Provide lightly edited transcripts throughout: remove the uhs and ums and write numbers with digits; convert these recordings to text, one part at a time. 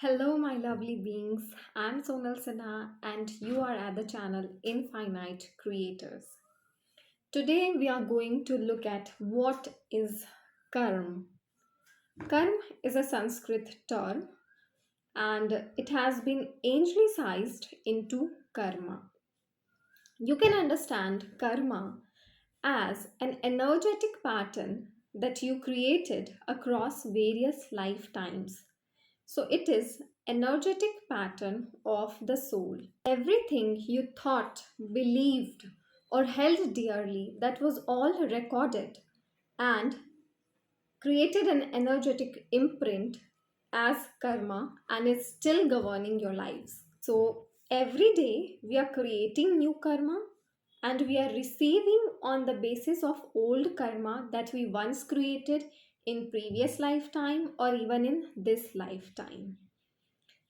Hello, my lovely beings. I'm Sonal Sinha, and you are at the channel Infinite Creators. Today, we are going to look at what is karma. Karma is a Sanskrit term and it has been anglicized into karma. You can understand karma as an energetic pattern that you created across various lifetimes. So it is energetic pattern of the soul. Everything you thought, believed, or held dearly, that was all recorded and created an energetic imprint as karma and is still governing your lives. So every day we are creating new karma and we are receiving on the basis of old karma that we once created in previous lifetime or even in this lifetime.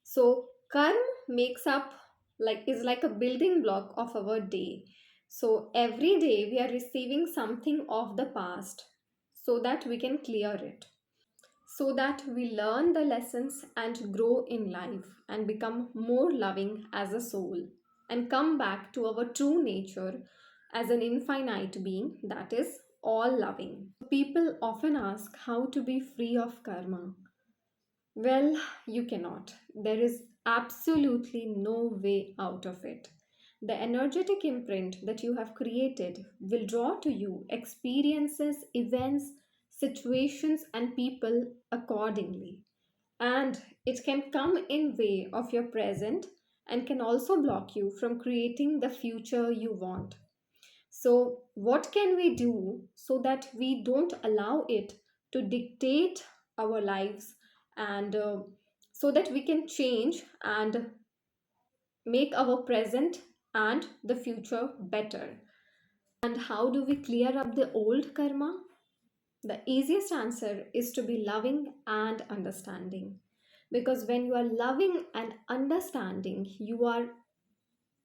So karma makes up like is like a building block of our day. So every day we are receiving something of the past so that we can clear it, so that we learn the lessons and grow in life and become more loving as a soul and come back to our true nature as an infinite being that is all loving. People often ask how to be free of karma. Well, you cannot. There is absolutely no way out of it. The energetic imprint that you have created will draw to you experiences, events, situations, and people accordingly. And it can come in way of your present and can also block you from creating the future you want. So, what can we do so that we don't allow it to dictate our lives and so that we can change and make our present and the future better? And how do we clear up the old karma? The easiest answer is to be loving and understanding. Because when you are loving and understanding, you are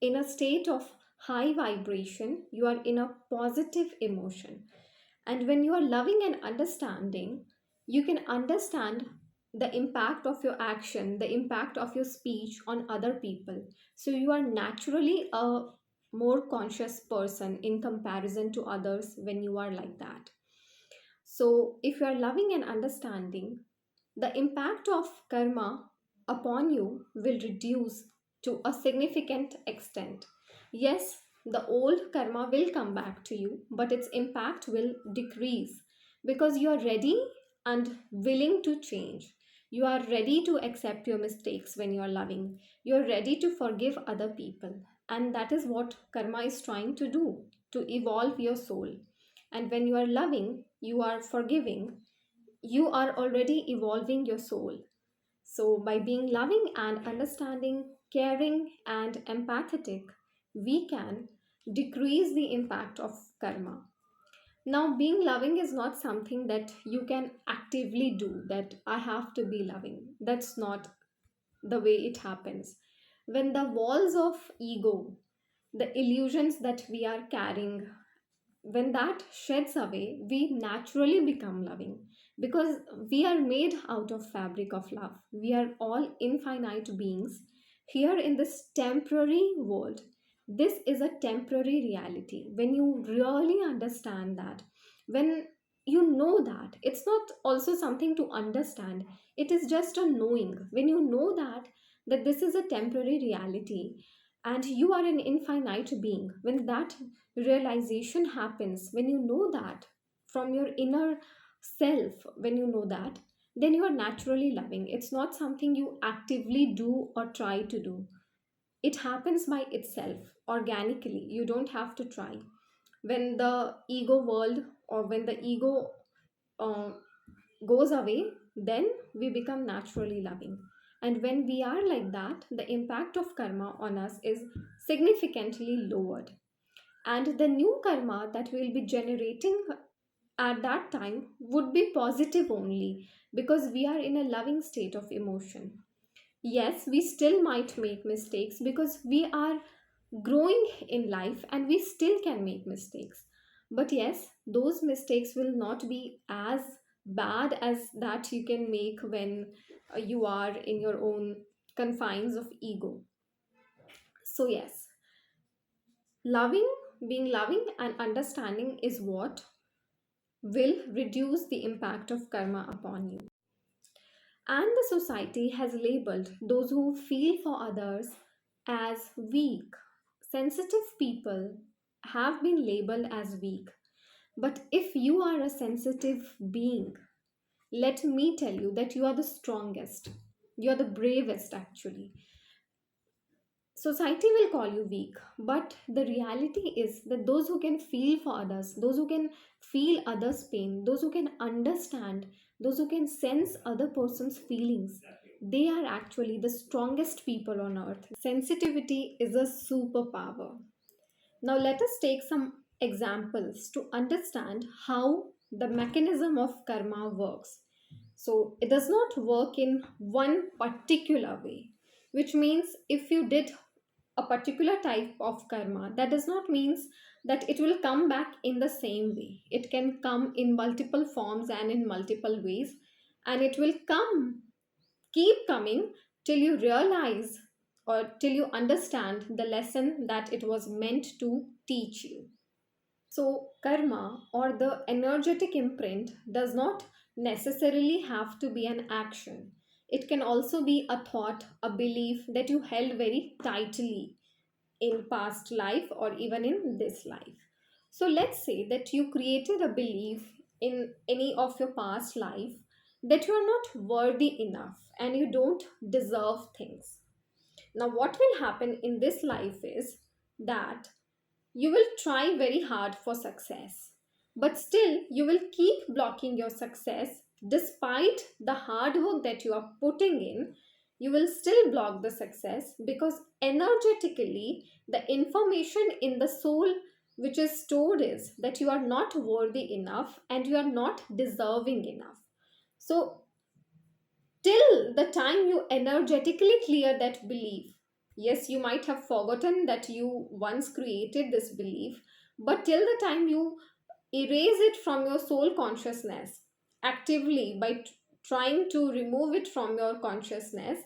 in a state of high vibration, you are in a positive emotion. And when you are loving and understanding, you can understand the impact of your action, the impact of your speech on other people. So you are naturally a more conscious person in comparison to others when you are like that. So if you are loving and understanding, the impact of karma upon you will reduce to a significant extent. Yes, the old karma will come back to you, but its impact will decrease because you are ready and willing to change. You are ready to accept your mistakes when you are loving. You are ready to forgive other people. And that is what karma is trying to do, to evolve your soul. And when you are loving, you are forgiving, you are already evolving your soul. So, by being loving and understanding, caring and empathetic, we can decrease the impact of karma. Now, being loving is not something that you can actively do, that I have to be loving. That's not the way it happens. When the walls of ego, the illusions that we are carrying, when that sheds away, we naturally become loving because we are made out of fabric of love. We are all infinite beings here in this temporary world. This is a temporary reality. When you really understand that, when you know that, it's not also something to understand, it is just a knowing. When you know that this is a temporary reality and you are an infinite being, when that realization happens, when you know that from your inner self, when you know that, then you are naturally loving. It's not something you actively do or try to do. It happens by itself organically. You don't have to try. When the ego world or when the ego uh, goes away, then we become naturally loving. And when we are like that, the impact of karma on us is significantly lowered, and the new karma that we'll be generating at that time would be positive only because we are in a loving state of emotion. Yes, we still might make mistakes because we are growing in life and we still can make mistakes. But yes, those mistakes will not be as bad as that you can make when you are in your own confines of ego. So yes, loving, being loving and understanding is what will reduce the impact of karma upon you. And the society has labeled those who feel for others as weak. Sensitive people have been labeled as weak. But if you are a sensitive being, let me tell you that you are the strongest. You are the bravest, actually. Society will call you weak, but the reality is that those who can feel for others, those who can feel others' pain, those who can understand, those who can sense other person's feelings, they are actually the strongest people on earth. Sensitivity is a superpower. Now, let us take some examples to understand how the mechanism of karma works. So, it does not work in one particular way, which means if you did a particular type of karma, that does not means that it will come back in the same way. It can come in multiple forms and in multiple ways, and it will keep coming till you realize or till you understand the lesson that it was meant to teach you. So, karma or the energetic imprint does not necessarily have to be an action. It can also be a thought, a belief that you held very tightly in past life or even in this life. So let's say that you created a belief in any of your past life that you are not worthy enough and you don't deserve things. Now what will happen in this life is that you will try very hard for success, but still you will keep blocking your success despite the hard work that you are putting in. You will still block the success because energetically, the information in the soul which is stored is that you are not worthy enough and you are not deserving enough. So, till the time you energetically clear that belief, yes, you might have forgotten that you once created this belief, but till the time you erase it from your soul consciousness actively by trying to remove it from your consciousness,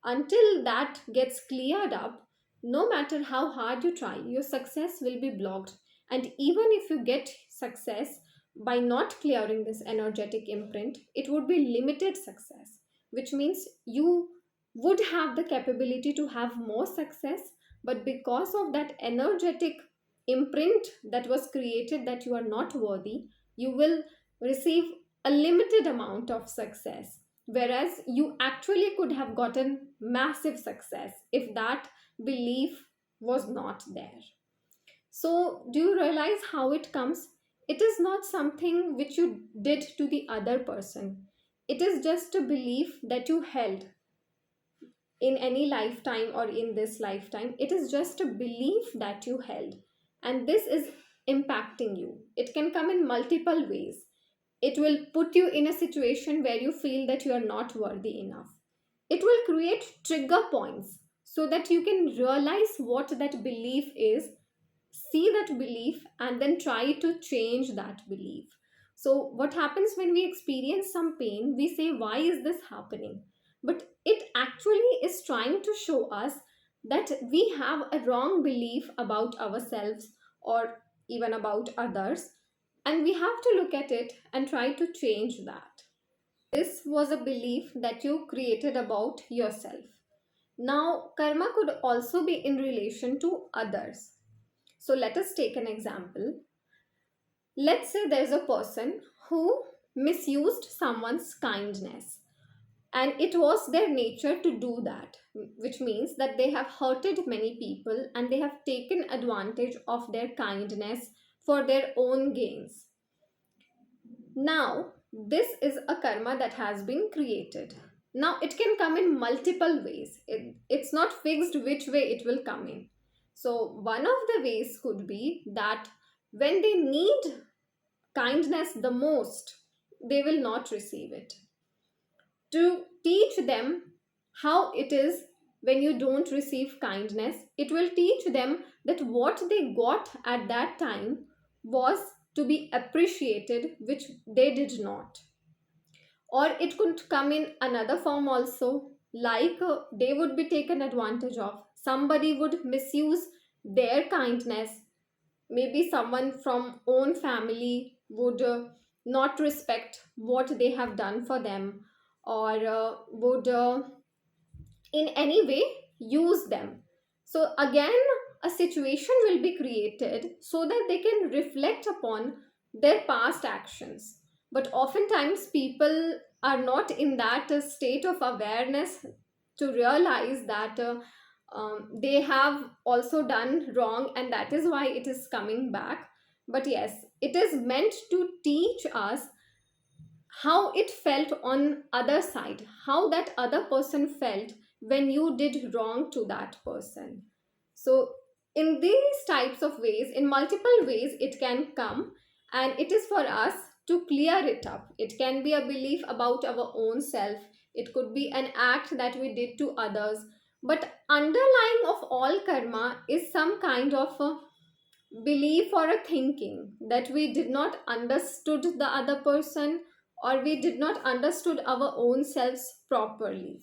until that gets cleared up, no matter how hard you try, your success will be blocked. And even if you get success by not clearing this energetic imprint, it would be limited success, which means you would have the capability to have more success, but because of that energetic imprint that was created that you are not worthy, you will receive a limited amount of success. Whereas you actually could have gotten massive success if that belief was not there. So, do you realize how it comes? It is not something which you did to the other person, it is just a belief that you held in any lifetime or in this lifetime. It is just a belief that you held, and this is impacting you. It can come in multiple ways. It will put you in a situation where you feel that you are not worthy enough. It will create trigger points so that you can realize what that belief is, see that belief, and then try to change that belief. So, what happens when we experience some pain? We say, why is this happening? But it actually is trying to show us that we have a wrong belief about ourselves or even about others, and we have to look at it and try to change that. This was a belief that you created about yourself. Now, karma could also be in relation to others. So let us take an example. Let's say there's a person who misused someone's kindness, and it was their nature to do that, which means that they have hurted many people and they have taken advantage of their kindness for their own gains. Now, this is a karma that has been created. Now, it can come in multiple ways. It's not fixed which way it will come in. So, one of the ways could be that when they need kindness the most, they will not receive it. To teach them how it is when you don't receive kindness, it will teach them that what they got at that time was to be appreciated, which they did not. or it could come in another form also, like they would be taken advantage of, somebody would misuse their kindness, maybe someone from own family would not respect what they have done for them, or would in any way use them. So again, a situation will be created so that they can reflect upon their past actions. But oftentimes people are not in that state of awareness to realize that they have also done wrong, and that is why it is coming back. But yes, it is meant to teach us how it felt on other side, how that other person felt when you did wrong to that person. So in these types of ways, in multiple ways it can come, and it is for us to clear it up. It can be a belief about our own self, it could be an act that we did to others, but underlying of all karma is some kind of a belief or a thinking that we did not understood the other person, or we did not understood our own selves properly,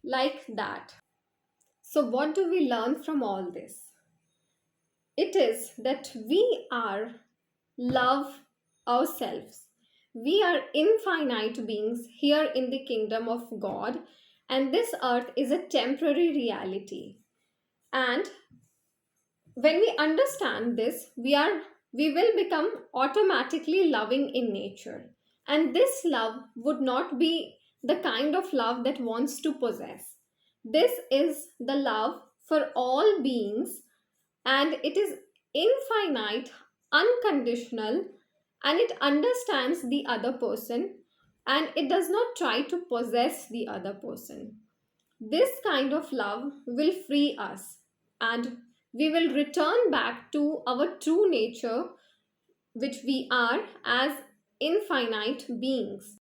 like that. So what do we learn from all this? It is that we are love ourselves. We are infinite beings here in the kingdom of God, and this earth is a temporary reality. And when we understand this, we will become automatically loving in nature. And this love would not be the kind of love that wants to possess. This is the love for all beings, and it is infinite, unconditional, and it understands the other person, and it does not try to possess the other person. This kind of love will free us, and we will return back to our true nature, which we are as infinite beings.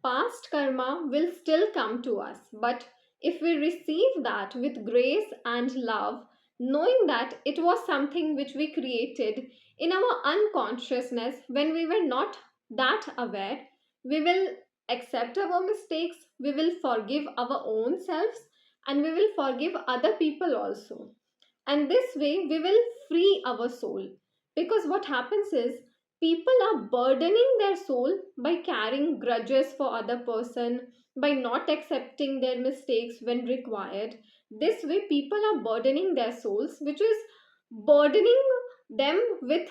Past karma will still come to us, but if we receive that with grace and love, knowing that it was something which we created in our unconsciousness when we were not that aware, we will accept our mistakes, we will forgive our own selves, and we will forgive other people also. And this way we will free our soul, because what happens is people are burdening their soul by carrying grudges for other person, by not accepting their mistakes when required. This way people are burdening their souls, which is burdening them with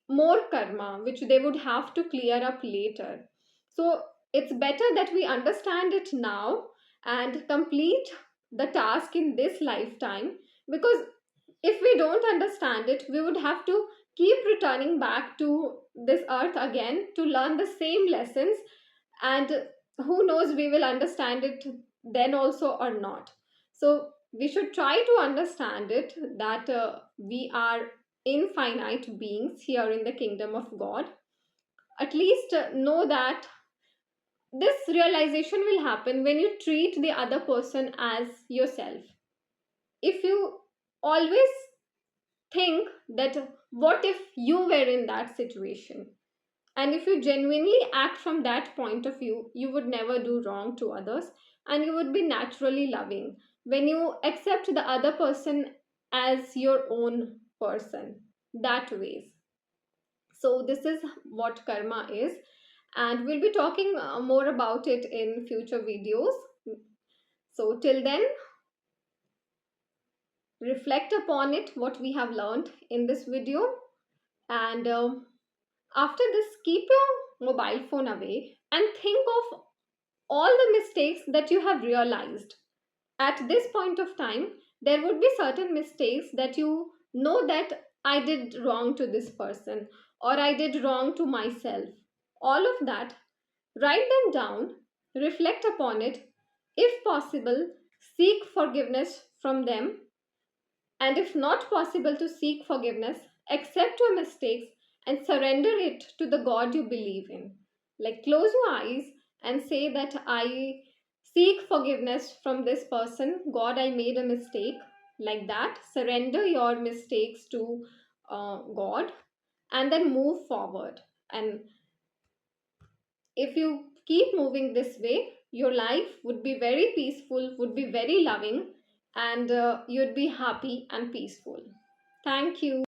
more karma which they would have to clear up later. So it's better that we understand it now and complete the task in this lifetime, because if we don't understand it, we would have to keep returning back to this earth again to learn the same lessons. And who knows, we will understand it then also or not. So we should try to understand it that we are infinite beings here in the kingdom of God. At least know that this realization will happen when you treat the other person as yourself. If you always think that what if you were in that situation, and if you genuinely act from that point of view, you would never do wrong to others, and you would be naturally loving when you accept the other person as your own person, that ways. So this is what karma is, and we'll be talking more about it in future videos. So till then, reflect upon it what we have learned in this video, and after this, keep your mobile phone away and think of all the mistakes that you have realized. At this point of time, there would be certain mistakes that you know that I did wrong to this person, or I did wrong to myself. All of that, write them down, reflect upon it. If possible, seek forgiveness from them, and if not possible to seek forgiveness, accept your mistakes and surrender it to the God you believe in. Like, close your eyes and say that I seek forgiveness from this person. God, I made a mistake. Like that, surrender your mistakes to God, and then move forward. And if you keep moving this way, your life would be very peaceful, would be very loving, and you'd be happy and peaceful. Thank you.